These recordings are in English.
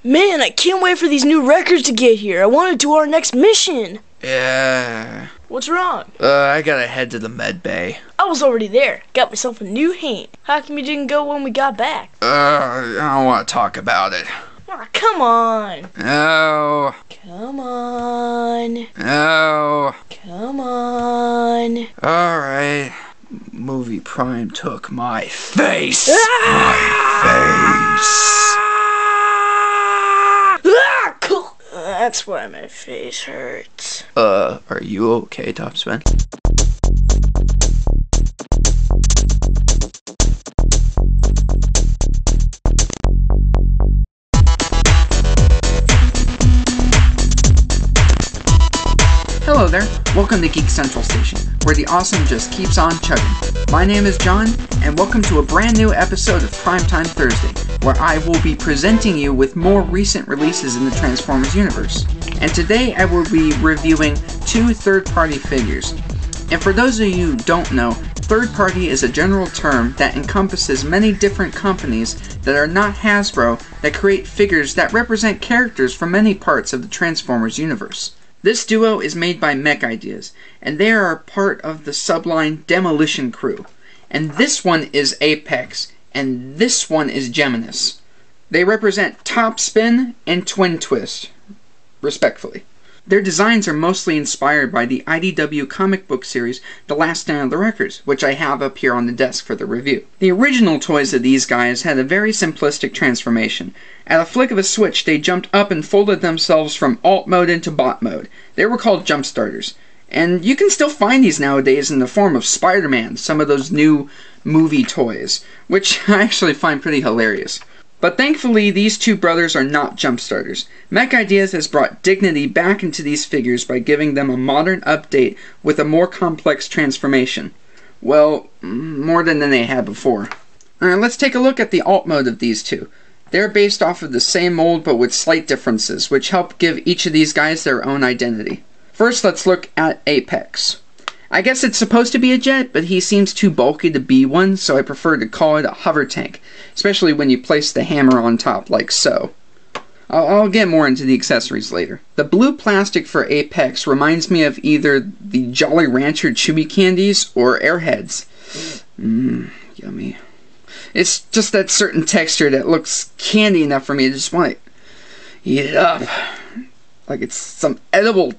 Man, I can't wait for these new records to get here. I want to do our next mission. Yeah. What's wrong? I gotta head to the med bay. I was already there. Got myself a new hand. How come you didn't go when we got back? I don't want to talk about it. Aw, come on. No. Come on. No. Come on. Alright. Movie Prime took my face. Ah! My face. Ah! That's why my face hurts. Are you okay, Topspin? Hello there, welcome to Geek Central Station, where the awesome just keeps on chugging. My name is John, and welcome to a brand new episode of Primetime Thursday, where I will be presenting you with more recent releases in the Transformers universe. And today I will be reviewing two third-party figures. And for those of you who don't know, third-party is a general term that encompasses many different companies that are not Hasbro that create figures that represent characters from many parts of the Transformers universe. This duo is made by Mech, and they are part of the subline Demolition Crew. And this one is Apex, and this one is Geminus. They represent Top Spin and Twin Twist, respectfully. Their designs are mostly inspired by the IDW comic book series The Last Stand of the Wreckers, which I have up here on the desk for the review. The original toys of these guys had a very simplistic transformation. At a flick of a switch, they jumped up and folded themselves from alt mode into bot mode. They were called jump starters. And you can still find these nowadays in the form of Spider-Man, some of those new movie toys, which I actually find pretty hilarious. But thankfully, these two brothers are not jump starters. Mech Ideas has brought dignity back into these figures by giving them a modern update with a more complex transformation. Well, more than they had before. Alright, let's take a look at the alt mode of these two. They're based off of the same mold but with slight differences, which help give each of these guys their own identity. First, let's look at Apex. I guess it's supposed to be a jet, but he seems too bulky to be one, so I prefer to call it a hover tank, especially when you place the hammer on top like so. I'll get more into the accessories later. The blue plastic for Apex reminds me of either the Jolly Rancher Chewy candies or Airheads. Yummy. It's just that certain texture that looks candy enough for me to just want to eat it up. Like it's some edible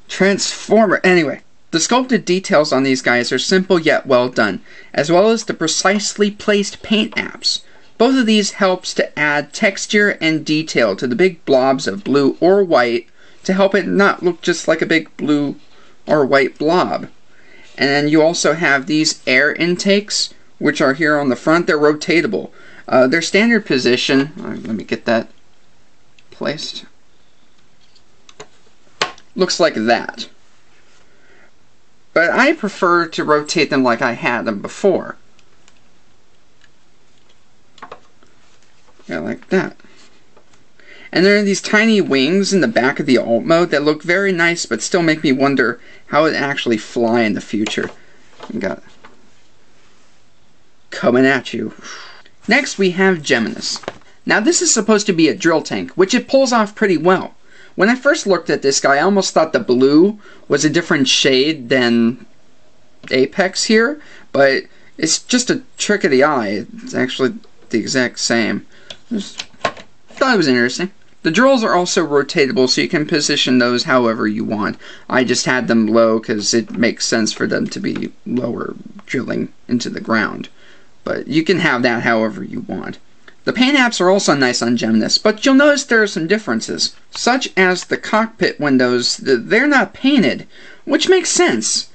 transformer. Anyway. The sculpted details on these guys are simple yet well done, as well as the precisely placed paint apps. Both of these helps to add texture and detail to the big blobs of blue or white to help it not look just like a big blue or white blob. And then you also have these air intakes, which are here on the front. They're rotatable. Their standard position, let me get that placed, looks like that. But I prefer to rotate them like I had them before. Yeah, like that. And there are these tiny wings in the back of the alt mode that look very nice, but still make me wonder how it actually fly in the future. We got coming at you. Next we have Geminus. Now this is supposed to be a drill tank, which it pulls off pretty well. When I first looked at this guy, I almost thought the blue was a different shade than Apex here, but it's just a trick of the eye. It's actually the exact same. Just thought it was interesting. The drills are also rotatable, so you can position those however you want. I just had them low because it makes sense for them to be lower, drilling into the ground. But you can have that however you want. The paint apps are also nice on Geminus, but you'll notice there are some differences, such as the cockpit windows. They're not painted, which makes sense.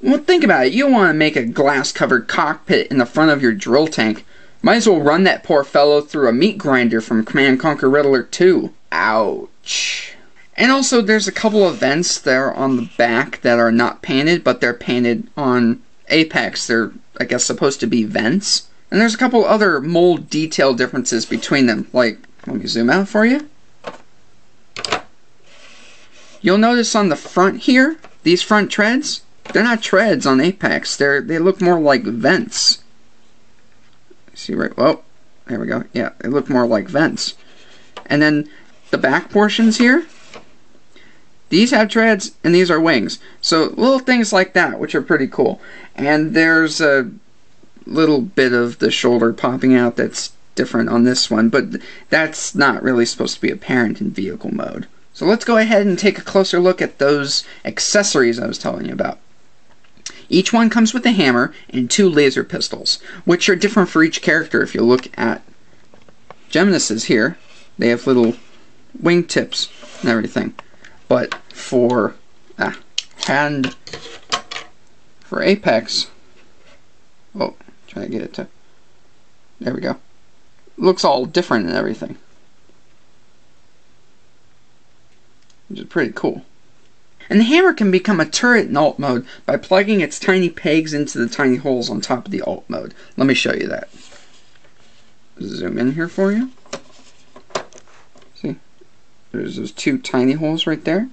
Well, think about it. You want to make a glass-covered cockpit in the front of your drill tank. Might as well run that poor fellow through a meat grinder from Command & Conquer Riddler 2. Ouch. And also, there's a couple of vents there on the back that are not painted, but they're painted on Apex. They're, I guess, supposed to be vents. And there's a couple other mold detail differences between them, like, let me zoom out for you. You'll notice on the front here, these front treads, they're not treads on Apex, they look more like vents. See right, oh, there we go, yeah, they look more like vents. And then the back portions here, these have treads and these are wings. So little things like that, which are pretty cool. And there's a little bit of the shoulder popping out that's different on this one, but that's not really supposed to be apparent in vehicle mode. So let's go ahead and take a closer look at those accessories I was telling you about. Each one comes with a hammer and 2 laser pistols, which are different for each character. If you look at Geminus's here, they have little wing tips and everything. But for Apex, oh, try to get it to, there we go. Looks all different and everything, which is pretty cool. And the hammer can become a turret in alt mode by plugging its tiny pegs into the tiny holes on top of the alt mode. Let me show you that. Zoom in here for you. See? There's those 2 tiny holes right there.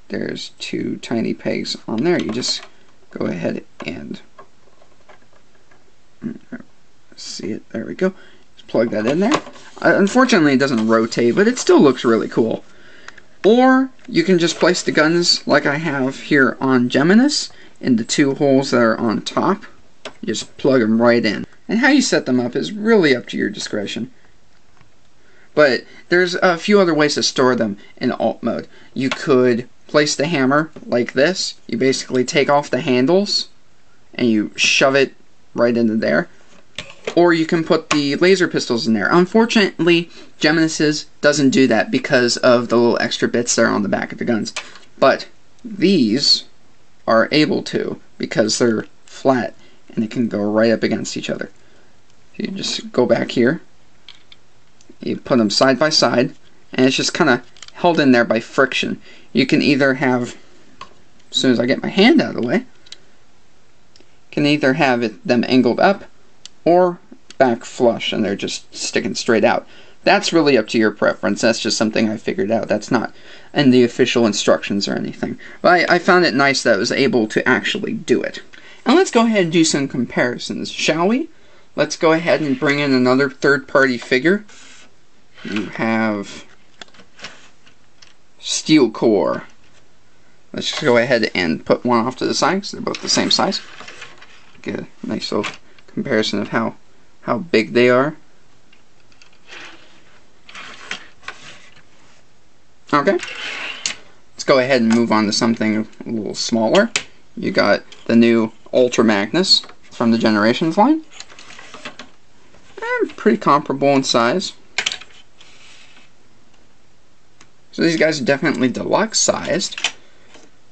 There's 2 tiny pegs on there. You just go ahead and see it. There we go. Just plug that in there. Unfortunately, it doesn't rotate, but it still looks really cool. Or you can just place the guns like I have here on Geminus in the 2 holes that are on top. You just plug them right in. And how you set them up is really up to your discretion. But there's a few other ways to store them in alt mode. You could place the hammer like this. You basically take off the handles and you shove it right into there. Or you can put the laser pistols in there. Unfortunately, Geminus's doesn't do that because of the little extra bits that are on the back of the guns. But these are able to because they're flat and they can go right up against each other. You just go back here, you put them side by side, and it's just kind of held in there by friction. You can either have, as soon as I get my hand out of the way, can either have them angled up or back flush and they're just sticking straight out. That's really up to your preference. That's just something I figured out. That's not in the official instructions or anything. But I found it nice that I was able to actually do it. And let's go ahead and do some comparisons, shall we? Let's go ahead and bring in another third-party figure. You have Steel Core. Let's just go ahead and put one off to the side because they're both the same size. Get a nice little comparison of how big they are. Okay, let's go ahead and move on to something a little smaller. You got the new Ultra Magnus from the Generations line. And pretty comparable in size. So these guys are definitely deluxe sized.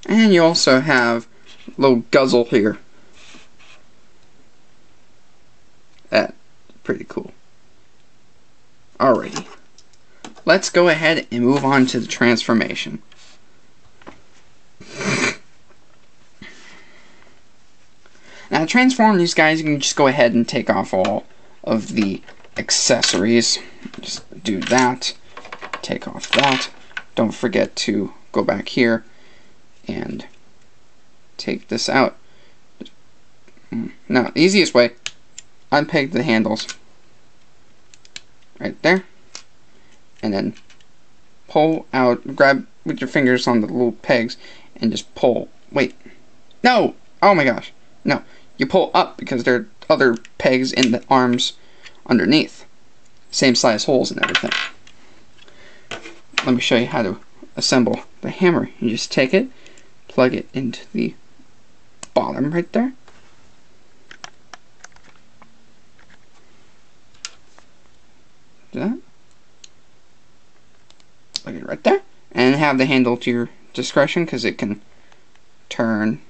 And you also have a little guzzle here. That's pretty cool. Alrighty. Let's go ahead and move on to the transformation. Now to transform these guys, you can just go ahead and take off all of the accessories. Just do that. Take off that. Don't forget to go back here and take this out. Now, the easiest way, unpeg the handles right there, and then pull out, grab with your fingers on the little pegs, and just pull. Wait, no! Oh my gosh, no. You pull up because there are other pegs in the arms underneath. Same size holes and everything. Let me show you how to assemble the hammer. You just take it, plug it into the bottom right there. Do that. Plug it right there. And have the handle to your discretion because it can turn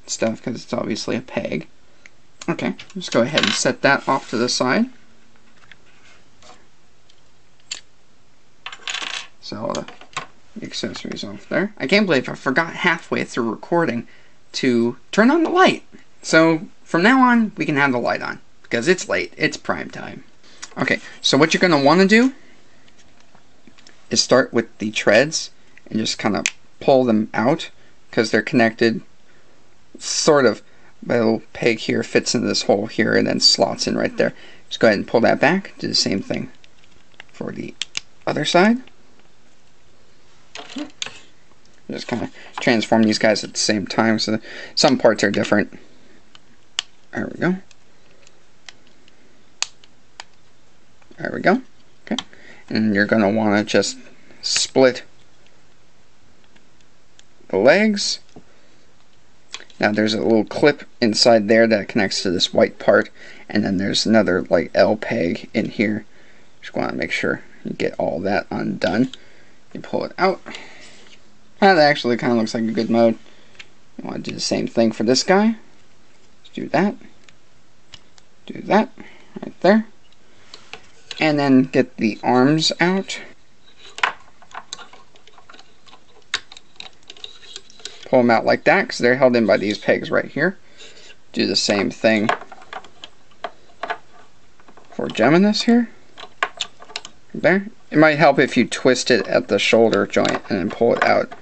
stuff because it's obviously a peg. Okay, just go ahead and set that off to the side. So all the accessories off there. I can't believe I forgot halfway through recording to turn on the light. So from now on, we can have the light on because it's late. It's prime time. Okay, so what you're going to want to do is start with the treads and just kind of pull them out because they're connected. Sort of, my little peg here fits into this hole here and then slots in right there. Just go ahead and pull that back. Do the same thing for the other side. Just kind of transform these guys at the same time, so some parts are different. There we go. There we go. Okay. And you're going to want to just split the legs. Now there's a little clip inside there that connects to this white part, and then there's another like L peg in here. Just want to make sure you get all that undone. You pull it out. That actually kind of looks like a good mode. You want to do the same thing for this guy. Just do that. Do that right there. And then get the arms out. Pull them out like that because they're held in by these pegs right here. Do the same thing for Geminus here. There. It might help if you twist it at the shoulder joint and then pull it out.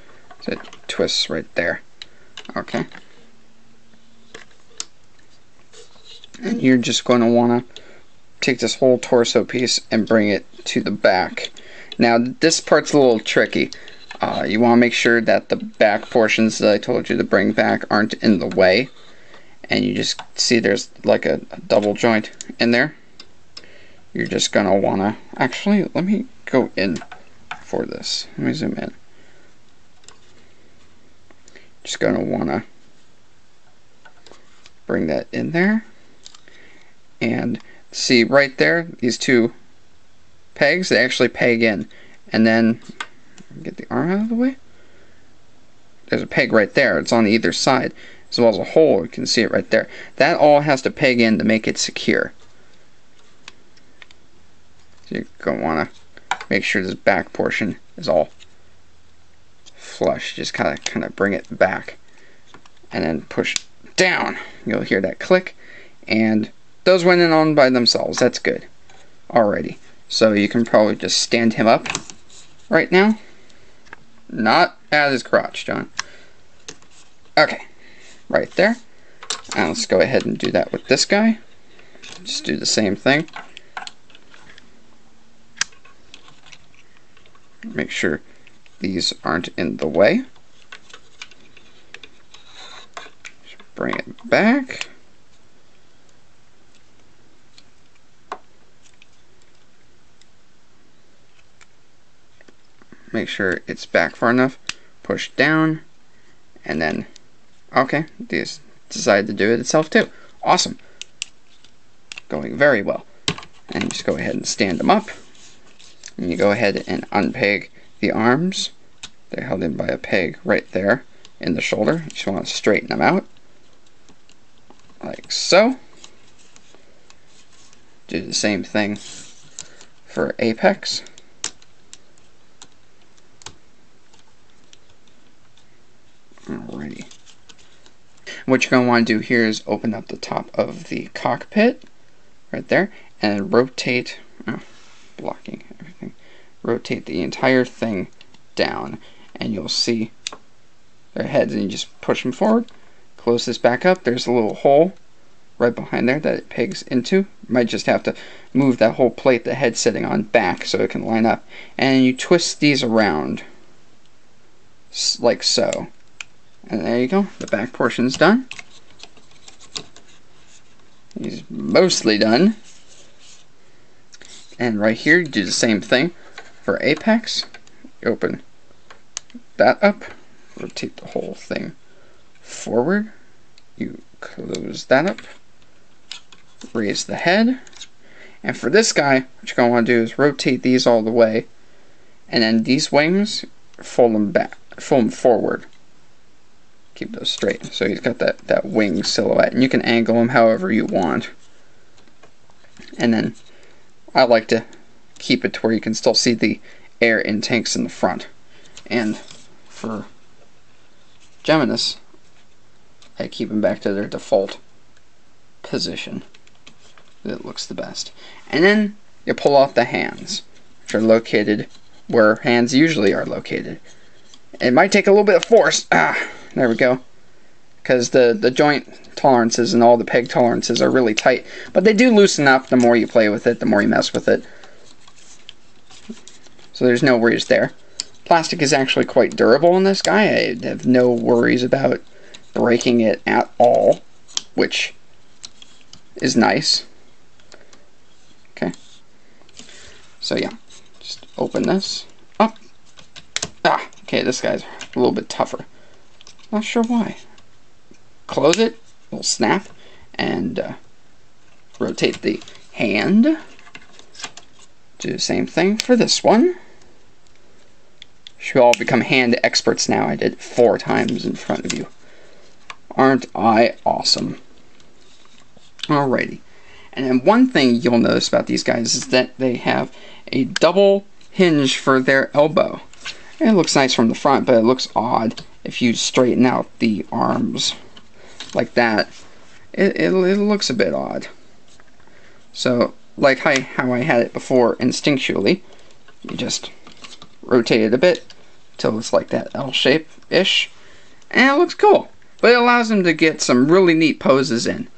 So it twists right there. Okay. And you're just going to want to take this whole torso piece and bring it to the back. Now this part's a little tricky. You want to make sure that the back portions that I told you to bring back aren't in the way. And you just see there's like a double joint in there. You're just going to want to... Actually, let me go in for this. Let me zoom in. Just going to want to bring that in there. And see right there, these two pegs, they actually peg in. And then, get the arm out of the way. There's a peg right there. It's on either side. As well as a hole, you can see it right there. That all has to peg in to make it secure. So you're going to want to make sure this back portion is all flush. Just kind of bring it back. And then push down. You'll hear that click. And those went in on by themselves. That's good. Alrighty. So you can probably just stand him up right now. Not at his crotch, John. Okay. Right there. And let's go ahead and do that with this guy. Just do the same thing. Make sure these aren't in the way. Just bring it back. Make sure it's back far enough. Push down. And then, okay, this decided to do it itself too. Awesome. Going very well. And you just go ahead and stand them up. And you go ahead and unpeg the arms. They're held in by a peg right there in the shoulder. You just want to straighten them out. Like so. Do the same thing for apex. Alrighty. What you're going to want to do here is open up the top of the cockpit right there and rotate, blocking everything, rotate the entire thing down and you'll see their heads, and you just push them forward. Close this back up. There's a little hole right behind there that it pegs into. You might just have to move that whole plate the head's sitting on back so it can line up, and you twist these around like so. And there you go, the back portion's done. He's mostly done. And right here, you do the same thing for apex. Open that up, rotate the whole thing forward. You close that up, raise the head. And for this guy, what you're going to want to do is rotate these all the way. And then these wings, fold them back, fold them forward. Keep those straight. So he's got that wing silhouette, and you can angle them however you want. And then I like to keep it to where you can still see the air intakes in the front. And for Geminus, I keep them back to their default position. It looks the best. And then you pull off the hands, which are located where hands usually are located. It might take a little bit of force. There we go. Because the joint tolerances and all the peg tolerances are really tight. But they do loosen up the more you play with it, the more you mess with it. so there's no worries there. Plastic is actually quite durable in this guy. I have no worries about breaking it at all, which is nice. Okay. So yeah, just open this up. Ah, okay, this guy's a little bit tougher. Not sure why. Close it, it'll snap, and rotate the hand. Do the same thing for this one. Should all become hand experts now. I did it 4 times in front of you. Aren't I awesome? Alrighty. And then one thing you'll notice about these guys is that they have a double hinge for their elbow. It looks nice from the front, but it looks odd if you straighten out the arms like that. It looks a bit odd. So, like how I had it before instinctually, you just rotate it a bit till it's like that L shape-ish, and it looks cool. But it allows them to get some really neat poses in.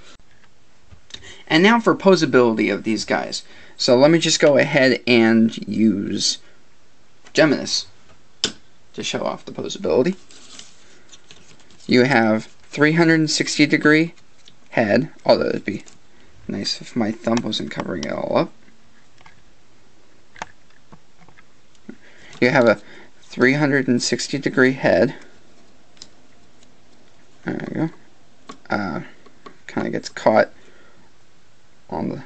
And now for posability of these guys. So let me just go ahead and use Geminus to show off the posability. You have 360 degree head, although it'd be nice if my thumb wasn't covering it all up. You have a 360 degree head. There you go. Kind of gets caught on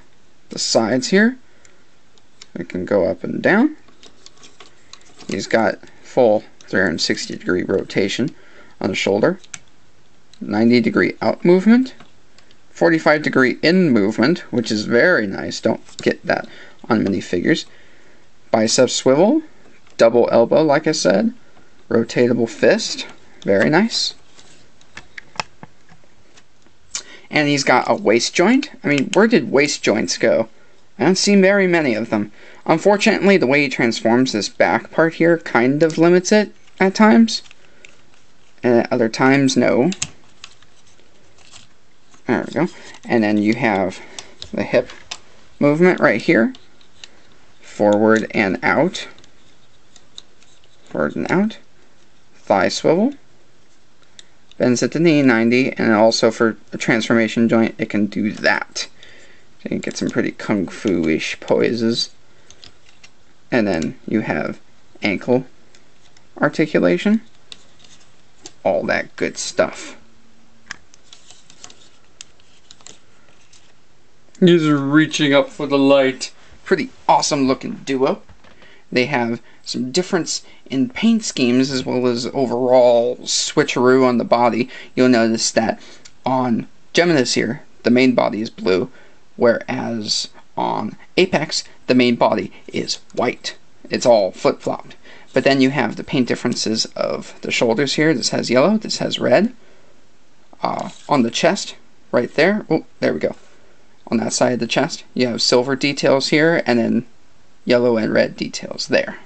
the sides here. It can go up and down. He's got full 360 degree rotation on the shoulder. 90 degree out movement. 45 degree in movement, which is very nice. Don't get that on many figures. Bicep swivel. Double elbow, like I said. Rotatable fist. Very nice. And he's got a waist joint. I mean, where did waist joints go? I don't see very many of them. Unfortunately, the way he transforms this back part here kind of limits it at times. And at other times, no. There we go. And then you have the hip movement right here. Forward and out. Forward and out. Thigh swivel. Bends at the knee, 90, and also for a transformation joint, it can do that. So you can get some pretty kung fu-ish poses. And then you have ankle articulation. All that good stuff. He's reaching up for the light. Pretty awesome looking duo. They have some difference in paint schemes as well as overall switcheroo on the body. You'll notice that on Geminus here, the main body is blue, whereas on Apex, the main body is white. It's all flip-flopped. But then you have the paint differences of the shoulders here. This has yellow, this has red. On the chest, right there, oh, there we go. On that side of the chest, you have silver details here, and then yellow and red details there.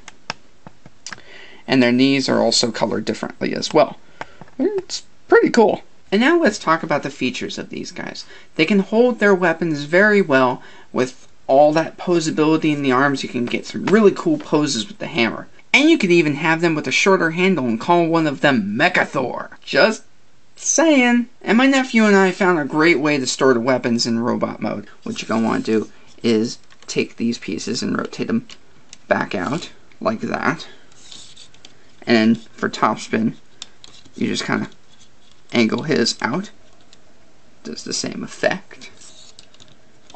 And their knees are also colored differently as well. It's pretty cool. And now let's talk about the features of these guys. They can hold their weapons very well with all that posability in the arms. You can get some really cool poses with the hammer. And you could even have them with a shorter handle and call one of them Mechathor. Just saying. And my nephew and I found a great way to store the weapons in robot mode. What you're going to want to do is take these pieces and rotate them back out like that. And then for top spin, you just kind of angle his out. Does the same effect.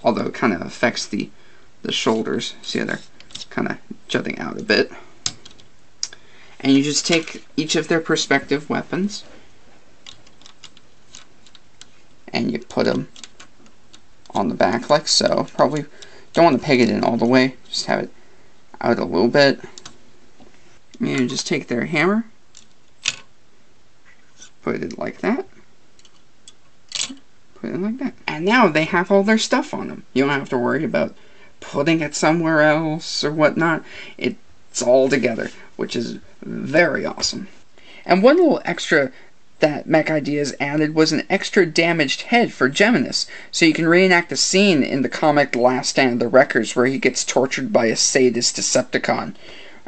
Although it kind of affects the shoulders. See how they're kind of jutting out a bit. And you just take each of their respective weapons and you put them on the back like so. Probably don't want to peg it in all the way. Just have it out a little bit. And you just take their hammer, put it like that, put it like that. And now they have all their stuff on them. You don't have to worry about putting it somewhere else or whatnot. It's all together, which is very awesome. And one little extra that Mech Ideas added was an extra damaged head for Geminus, so you can reenact a scene in the comic The Last Stand of the Wreckers where he gets tortured by a sadist Decepticon.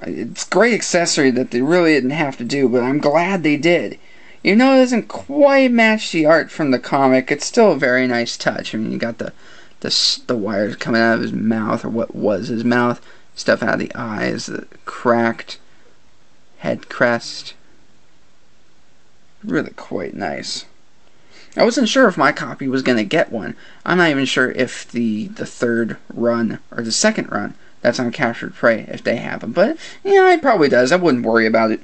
It's a great accessory that they really didn't have to do, but I'm glad they did. Even though it doesn't quite match the art from the comic, it's still a very nice touch. I mean, you got the wires coming out of his mouth, or what was his mouth, stuff out of the eyes, the cracked head crest. Really quite nice. I wasn't sure if my copy was going to get one. I'm not even sure if the third run, or the second run, that's on Captured Prey, if they have them. But, yeah, it probably does. I wouldn't worry about it.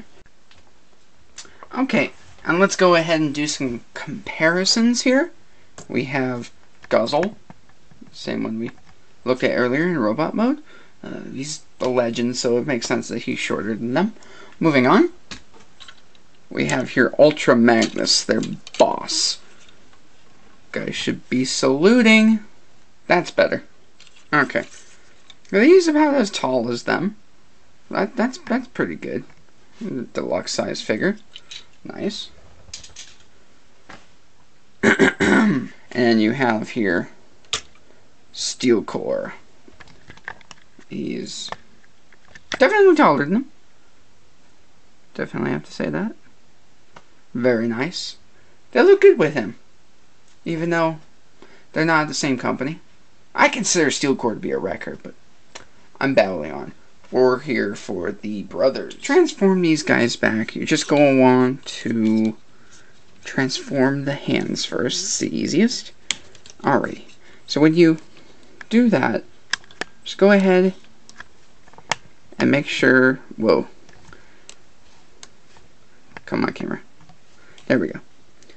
Okay, and let's go ahead and do some comparisons here. We have Guzzle, same one we looked at earlier in robot mode. He's a legend, so it makes sense that he's shorter than them. Moving on, we have here Ultra Magnus, their boss. Guys should be saluting. That's better. Okay. He's about as tall as them. That's pretty good. Deluxe size figure. Nice. And you have here Steel Core. He's definitely taller than them. Definitely have to say that. Very nice. They look good with him, even though they're not the same company. I consider Steel Core to be a wrecker, but I'm battling on. We're here for the brothers. Transform these guys back. You just go on to transform the hands first. It's the easiest. Alrighty. So when you do that, just go ahead and make sure... Whoa. Come on, camera. There we go.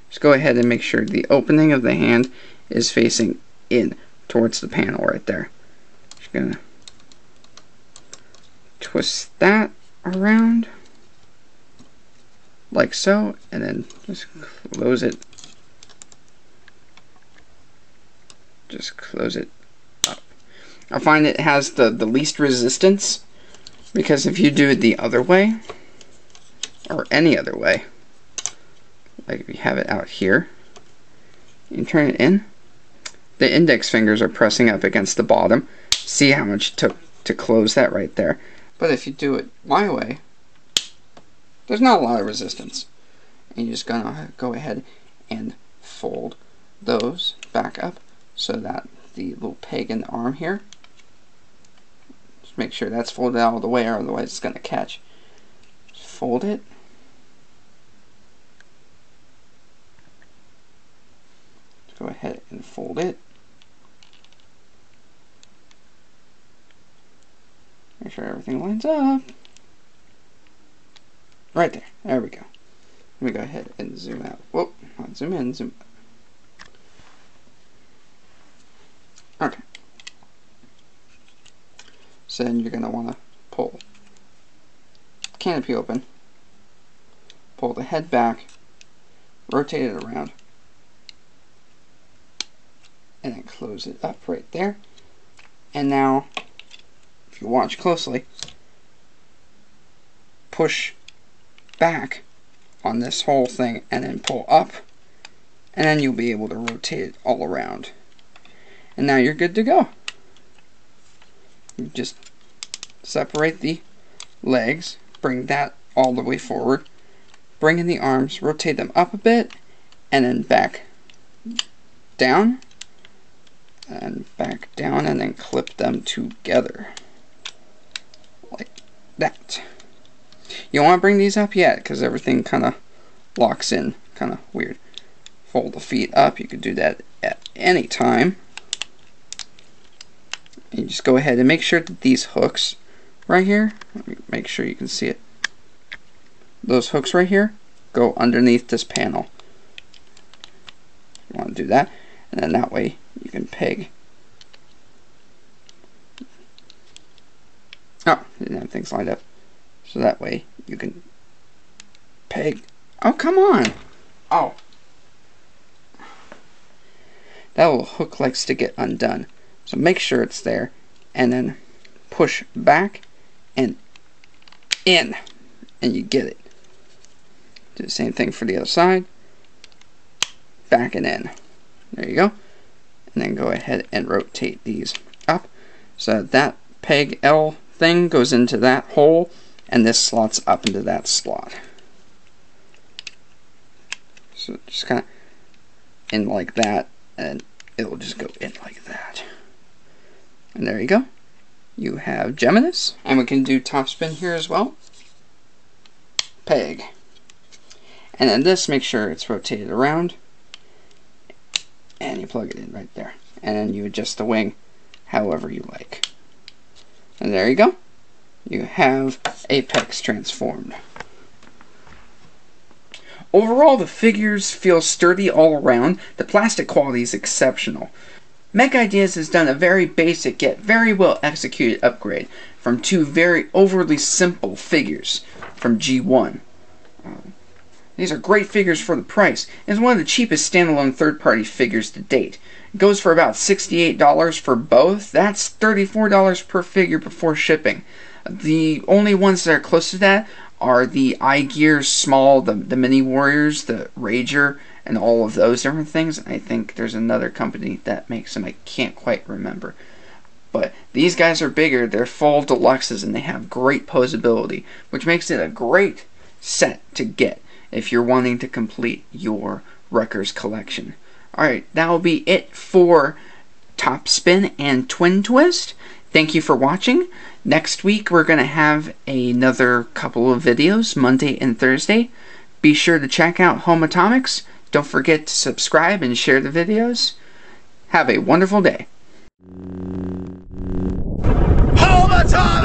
Just go ahead and make sure the opening of the hand is facing in towards the panel right there. Just gonna twist that around like so, and then just close it. Just close it up. I find it has the least resistance, because if you do it the other way, or any other way, like if you have it out here, you turn it in, the index fingers are pressing up against the bottom. See how much it took to close that right there. But if you do it my way, there's not a lot of resistance. And you're just gonna go ahead and fold those back up so that the little peg in the arm here, just make sure that's folded out all the way, or otherwise it's gonna catch. Just fold it. Go ahead and fold it. Make sure everything lines up. Right there. There we go. Let me go ahead and zoom out. Whoop. Not zoom in, zoom out. Okay. So then you're going to want to pull canopy open, pull the head back, rotate it around, and then close it up right there. And now, if you watch closely, push back on this whole thing and then pull up, and then you'll be able to rotate it all around. And now you're good to go. You just separate the legs, bring that all the way forward, bring in the arms, rotate them up a bit, and then back down, and back down, and then clip them together like that. You don't want to bring these up yet because everything kind of locks in, kind of weird. Fold the feet up. You could do that at any time. And you just go ahead and make sure that these hooks right here, let me make sure you can see it, those hooks right here go underneath this panel. You want to do that, and then that way you can peg. Oh, didn't have things lined up. So that way you can peg. Oh, come on! Oh. That little hook likes to get undone. So make sure it's there, and then push back and in, and you get it. Do the same thing for the other side. Back and in. There you go. And then go ahead and rotate these up so that peg L thing goes into that hole and this slots up into that slot. So just kind of in like that, and it will just go in like that. And there you go. You have Geminus, and we can do top spin here as well. Peg. And then this, make sure it's rotated around, and you plug it in right there. And then you adjust the wing however you like. And there you go. You have Apex transformed. Overall, the figures feel sturdy all around. The plastic quality is exceptional. Mech Ideas has done a very basic yet very well executed upgrade from two very overly simple figures from G1. These are great figures for the price. It's one of the cheapest standalone third-party figures to date. It goes for about $68 for both. That's $34 per figure before shipping. The only ones that are close to that are the iGear small, the Mini Warriors, the Rager, and all of those different things. I think there's another company that makes them. I can't quite remember. But these guys are bigger. They're full deluxes, and they have great posability, which makes it a great set to get if you're wanting to complete your Wreckers collection. Alright, that will be it for Top Spin and Twin Twist. Thank you for watching. Next week we're going to have another couple of videos, Monday and Thursday. Be sure to check out Home Atomics. Don't forget to subscribe and share the videos. Have a wonderful day. Home Atomics!